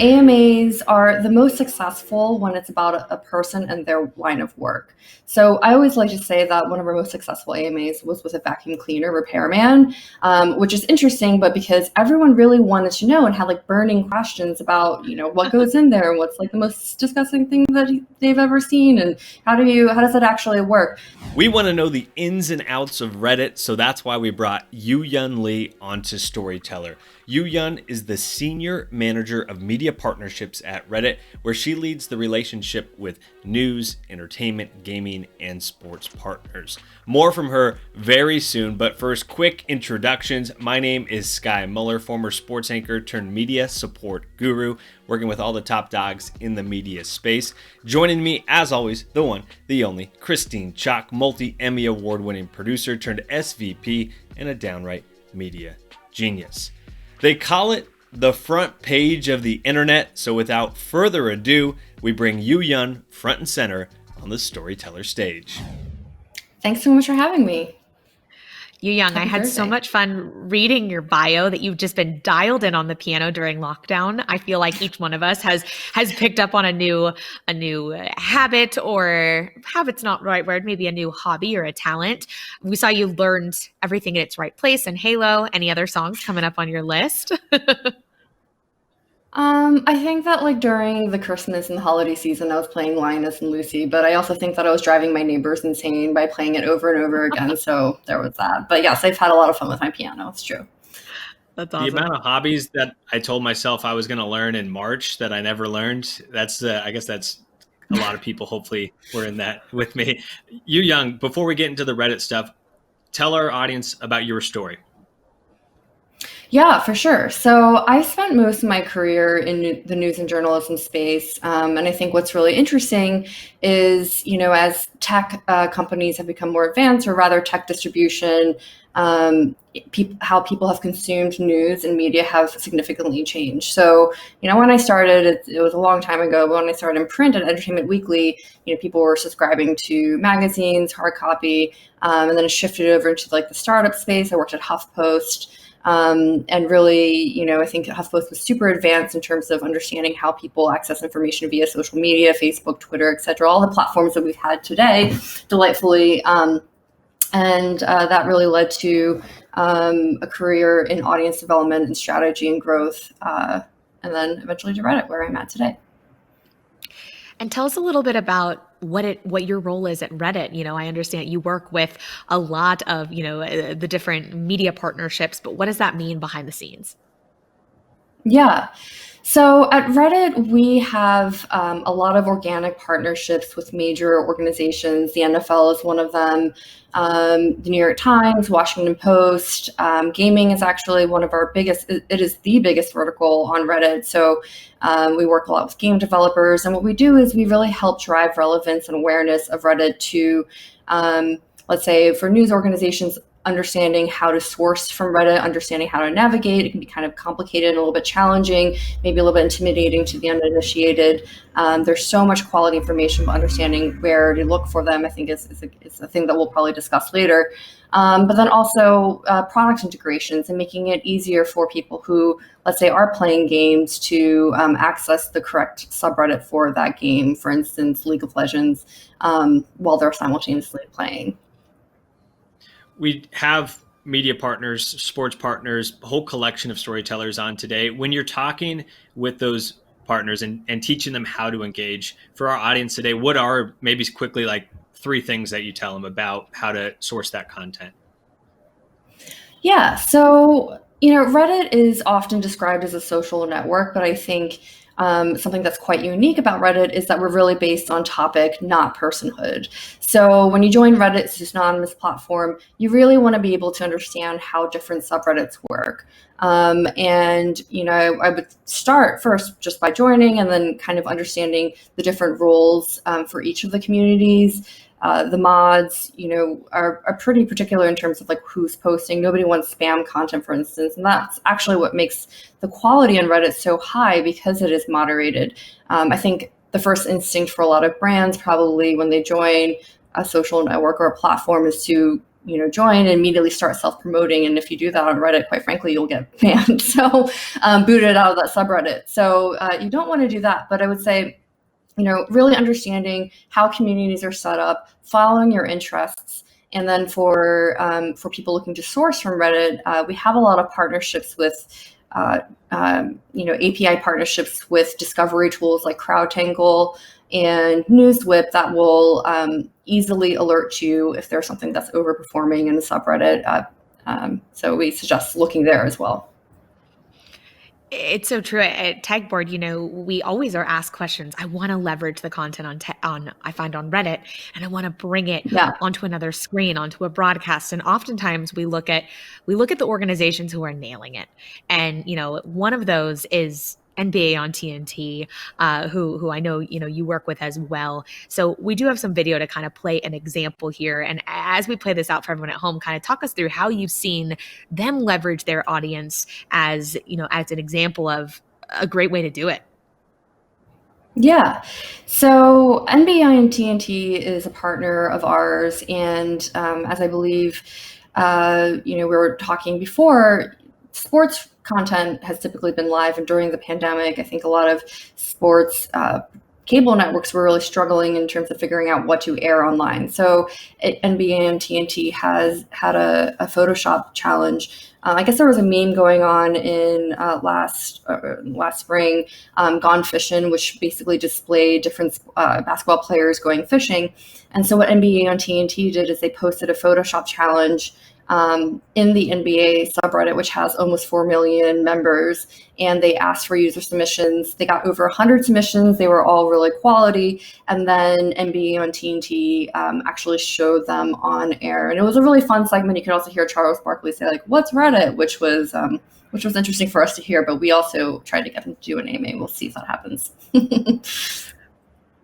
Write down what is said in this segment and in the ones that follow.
AMAs are the most successful when it's about a person and their line of work. So I always like to say that one of our most successful AMAs was with a vacuum cleaner repairman, which is interesting, but because everyone really wanted to know and had like burning questions about, what goes in there and what's like the most disgusting thing that they've ever seen and how does that actually work? We want to know the ins and outs of Reddit, so that's why we brought Youyoung Lee onto Storyteller. Youyoung is the Senior Manager of Media Partnerships at Reddit, where she leads the relationship with news, entertainment, gaming, and sports partners. More from her very soon, but first, quick introductions. My name is Sky Muller, former sports anchor turned media support guru, working with all the top dogs in the media space. Joining me, as always, the one, the only, Christine Chalk, multi-Emmy award-winning producer turned SVP and a downright media genius. They call it the front page of the internet, so without further ado, we bring Youyoung front and center on the Storyteller stage. Thanks so much for having me. Youyoung, I had so much fun reading your bio that you've just been dialed in on the piano during lockdown. I feel like each one of us has picked up on a new habit, or habit's not the right word, maybe a new hobby or a talent. We saw you learned everything in its right place in Halo. Any other songs coming up on your list? I think that like during the Christmas and the holiday season, I was playing Linus and Lucy, but I also think that I was driving my neighbors insane by playing it over and over again. So there was that. But yes, I've had a lot of fun with my piano. It's true. That's awesome. The amount of hobbies that I told myself I was going to learn in March that I never learned, I guess that's a lot of people hopefully were in that with me. Youyoung, before we get into the Reddit stuff, tell our audience about your story. Yeah, for sure. So I spent most of my career in the news and journalism space. And I think what's really interesting is, as tech companies have become more advanced, or rather tech distribution, how people have consumed news and media have significantly changed. So, when I started, it was a long time ago, but when I started in print at Entertainment Weekly, people were subscribing to magazines, hard copy, and then it shifted over into like the startup space. I worked at HuffPost. And really, I think HuffPost was super advanced in terms of understanding how people access information via social media, Facebook, Twitter, et cetera, all the platforms that we've had today, delightfully. And that really led to a career in audience development and strategy and growth, and then eventually to Reddit, where I'm at today. And tell us a little bit about what your role is at Reddit. I understand you work with a lot of, the different media partnerships, but what does that mean behind the scenes? Yeah. So at Reddit, we have a lot of organic partnerships with major organizations. The NFL is one of them. The New York Times, Washington Post. Gaming is actually one of our biggest. It is the biggest vertical on Reddit. So we work a lot with game developers. And what we do is we really help drive relevance and awareness of Reddit to, let's say, for news organizations, understanding how to source from Reddit, understanding how to navigate. It can be kind of complicated and a little bit challenging, maybe a little bit intimidating to the uninitiated. There's so much quality information, but understanding where to look for them, I think is a thing that we'll probably discuss later. But then also product integrations and making it easier for people who, let's say, are playing games to access the correct subreddit for that game, for instance, League of Legends, while they're simultaneously playing. We have media partners, sports partners, a whole collection of storytellers on today. When you're talking with those partners and teaching them how to engage, for our audience today, what are maybe quickly like 3 things that you tell them about how to source that content? Yeah, so, Reddit is often described as a social network, but I think something that's quite unique about Reddit is that we're really based on topic, not personhood. So when you join Reddit, it's this anonymous platform, you really want to be able to understand how different subreddits work. And, I would start first just by joining and then kind of understanding the different roles for each of the communities. The mods, are pretty particular in terms of like who's posting. Nobody wants spam content, for instance. And that's actually what makes the quality on Reddit so high, because it is moderated. I think the first instinct for a lot of brands, probably when they join a social network or a platform, is to join and immediately start self-promoting. And if you do that on Reddit, quite frankly, you'll get banned, so booted out of that subreddit. So you don't want to do that. But I would say, really understanding how communities are set up, following your interests. And then for people looking to source from Reddit, we have a lot of partnerships with, API partnerships with discovery tools like CrowdTangle and NewsWhip that will easily alert you if there's something that's overperforming in the subreddit. So we suggest looking there as well. It's so true. At Tagboard, we always are asked questions. I want to leverage the content I find on Reddit, and I want to bring it onto another screen, onto a broadcast. And oftentimes we look at the organizations who are nailing it. And one of those is NBA on TNT, who I know you work with as well. So we do have some video to kind of play an example here. And as we play this out for everyone at home, kind of talk us through how you've seen them leverage their audience as an example of a great way to do it. Yeah. So NBA on TNT is a partner of ours, and as I believe, we were talking before, sports content has typically been live, and during the pandemic, I think a lot of sports cable networks were really struggling in terms of figuring out what to air online. So NBA and TNT has had a Photoshop challenge. I guess there was a meme going on in last spring, Gone Fishing, which basically displayed different basketball players going fishing. And so what NBA on TNT did is they posted a Photoshop challenge in the NBA subreddit, which has almost 4 million members, and they asked for user submissions. They got over 100 submissions. They were all really quality. And then NBA on TNT actually showed them on air. And it was a really fun segment. You could also hear Charles Barkley say, like, "What's Reddit?" which was interesting for us to hear, but we also tried to get him to do an AMA. We'll see if that happens.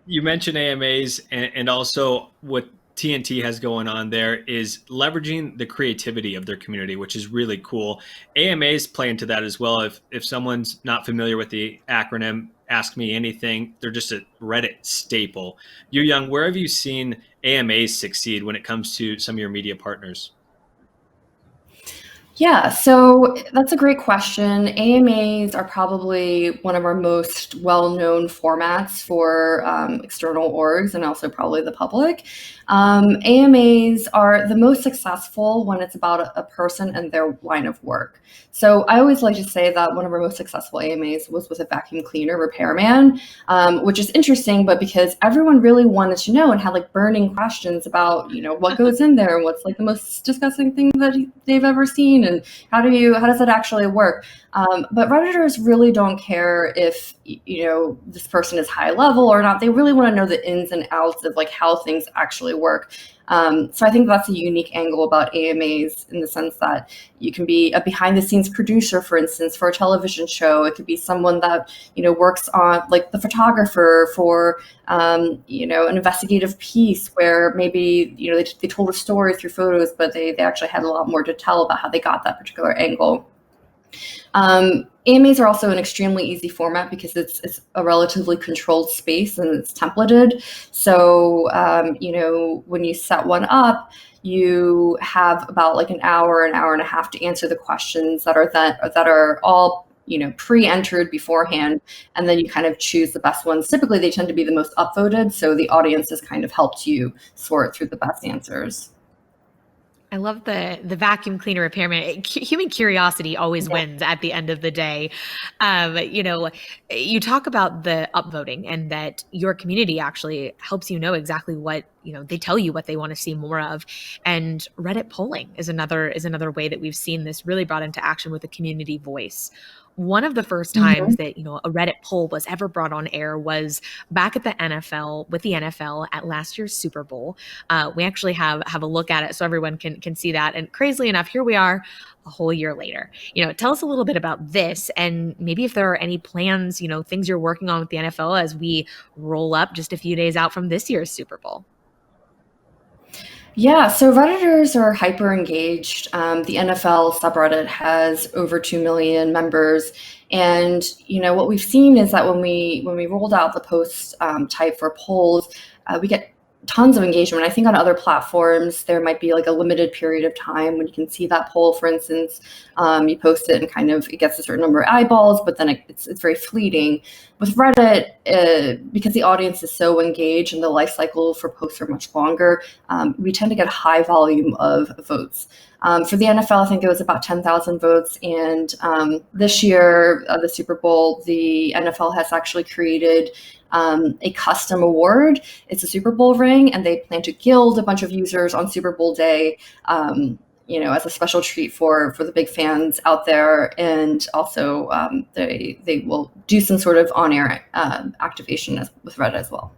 You mentioned AMAs, and also what TNT has going on there is leveraging the creativity of their community, which is really cool. AMAs play into that as well. If someone's not familiar with the acronym, Ask Me Anything, they're just a Reddit staple. Youyoung, where have you seen AMAs succeed when it comes to some of your media partners? Yeah, so that's a great question. AMAs are probably one of our most well-known formats for external orgs and also probably the public. AMAs are the most successful when it's about a person and their line of work. So I always like to say that one of our most successful AMAs was with a vacuum cleaner repairman, which is interesting, but because everyone really wanted to know and had like burning questions about, what goes in there and what's like the most disgusting thing that they've ever seen, and how does that actually work? But Redditors really don't care if, this person is high level or not. They really want to know the ins and outs of like how things actually work. So I think that's a unique angle about AMAs in the sense that you can be a behind the scenes producer, for instance, for a television show. It could be someone that, works on like the photographer for, an investigative piece where maybe, they told a story through photos, but they actually had a lot more to tell about how they got that particular angle. AMAs are also an extremely easy format because it's a relatively controlled space and it's templated. So, when you set one up, you have about like an hour and a half to answer the questions that are all, pre-entered beforehand. And then you kind of choose the best ones. Typically, they tend to be the most upvoted. So the audience has kind of helped you sort through the best answers. I love the vacuum cleaner repairman. Human curiosity always wins at the end of the day. You talk about the upvoting and that your community actually helps you know exactly what, they tell you what they want to see more of. And Reddit polling is another way that we've seen this really brought into action with the community voice. One of the first times that, a Reddit poll was ever brought on air was back at the NFL, with the NFL at last year's Super Bowl. We actually have a look at it so everyone can see that. And crazily enough, here we are a whole year later. Tell us a little bit about this and maybe if there are any plans, things you're working on with the NFL as we roll up just a few days out from this year's Super Bowl. Yeah, so Redditors are hyper engaged. The NFL subreddit has over 2 million members. And, what we've seen is that when we rolled out the post type for polls, we get tons of engagement. I think on other platforms, there might be like a limited period of time when you can see that poll, for instance. You post it and kind of it gets a certain number of eyeballs, but then it's very fleeting. With Reddit, because the audience is so engaged and the life cycle for posts are much longer, we tend to get a high volume of votes. For the NFL, I think it was about 10,000 votes. And this year, the Super Bowl, the NFL has actually created a custom award. It's a Super Bowl ring, and they plan to gild a bunch of users on Super Bowl day, as a special treat for the big fans out there. And also, they will do some sort of on-air activation with Reddit as well.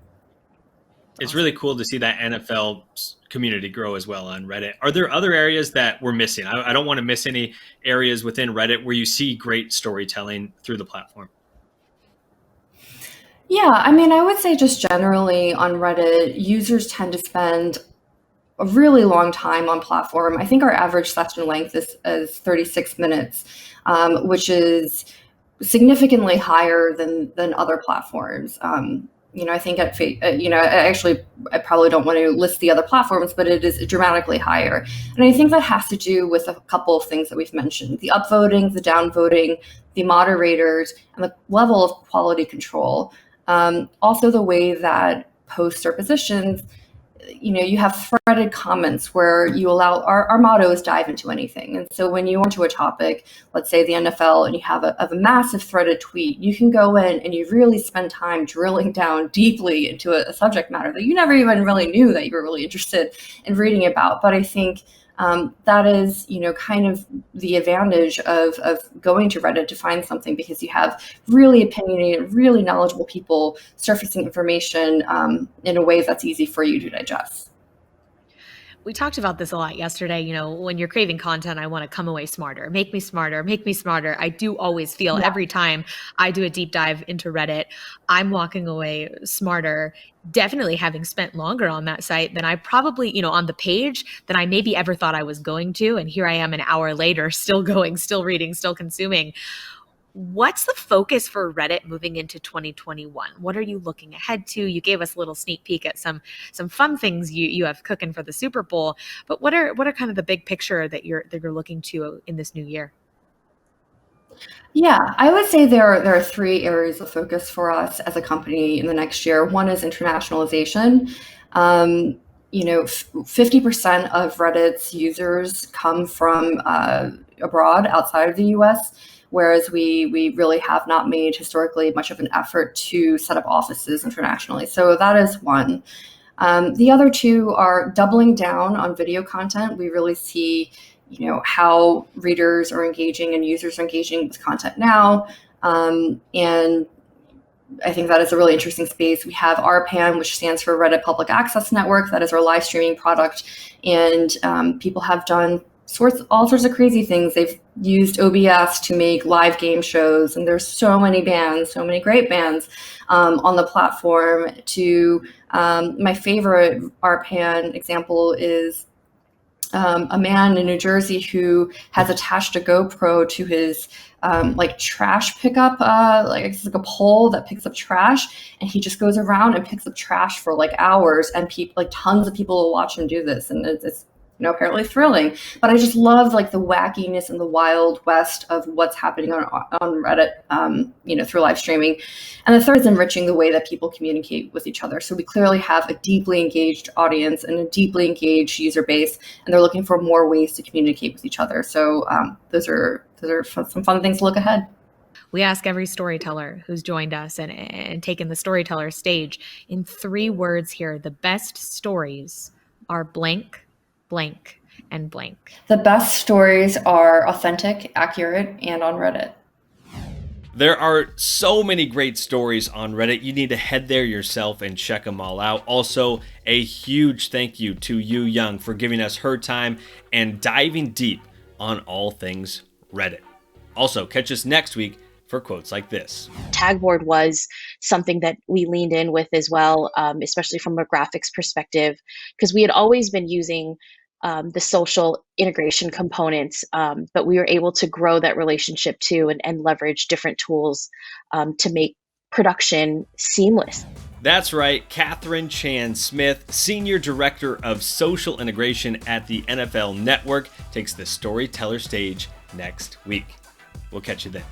It's really cool to see that NFL community grow as well on Reddit. Are there other areas that we're missing? I don't want to miss any areas within Reddit where you see great storytelling through the platform. Yeah, I mean, I would say just generally on Reddit, users tend to spend a really long time on platform. I think our average session length is 36 minutes, which is significantly higher than other platforms. I think I probably don't want to list the other platforms, but it is dramatically higher. And I think that has to do with a couple of things that we've mentioned: the upvoting, the downvoting, the moderators, and the level of quality control. Also, the way that posts are positioned. You have threaded comments where you allow our motto is dive into anything. And so when you want to a topic, let's say the NFL, and you have a massive threaded tweet, you can go in and you really spend time drilling down deeply into a subject matter that you never even really knew that you were really interested in reading about. But I think that is, kind of the advantage of going to Reddit to find something, because you have really opinionated, really knowledgeable people surfacing information in a way that's easy for you to digest. We talked about this a lot yesterday. When you're craving content, I want to come away smarter. Make me smarter. Make me smarter. I do always feel every time I do a deep dive into Reddit, I'm walking away smarter, definitely having spent longer on that site than I probably, on the page than I maybe ever thought I was going to. And here I am an hour later, still going, still reading, still consuming. What's the focus for Reddit moving into 2021? What are you looking ahead to? You gave us a little sneak peek at some fun things you have cooking for the Super Bowl, but what are kind of the big picture that you're looking to in this new year? Yeah, I would say there are three areas of focus for us as a company in the next year. One is internationalization. 50% of Reddit's users come from abroad, outside of the US, whereas we really have not made historically much of an effort to set up offices internationally. So that is one. The other two are doubling down on video content. We really see, how readers are engaging and users are engaging with content now. And I think that is a really interesting space. We have RPAN, which stands for Reddit Public Access Network. That is our live streaming product. And people have done all sorts of crazy things. They've used OBS to make live game shows, and there's so many bands, so many great bands on the platform. My favorite RPAN example is a man in New Jersey who has attached a GoPro to his trash pickup, it's like a pole that picks up trash, and he just goes around and picks up trash for hours, and tons of people will watch him do this, and it's apparently thrilling. But I just love the wackiness and the wild west of what's happening on Reddit, through live streaming. And the third is enriching the way that people communicate with each other. So we clearly have a deeply engaged audience and a deeply engaged user base, and they're looking for more ways to communicate with each other. So those are some fun things to look ahead. We ask every storyteller who's joined us and taken the storyteller stage in 3 words here. The best stories are blank, blank, and blank. The best stories are authentic, accurate, and on Reddit. There are so many great stories on Reddit. You need to head there yourself and check them all out. Also, a huge thank you to Youyoung for giving us her time and diving deep on all things Reddit. Also, catch us next week for quotes like this. Tagboard was something that we leaned in with as well, especially from a graphics perspective, because we had always been using the social integration components, but we were able to grow that relationship too and leverage different tools to make production seamless. That's right, Catherine Chan Smith, Senior Director of Social Integration at the NFL Network, takes the Storyteller stage next week. We'll catch you then.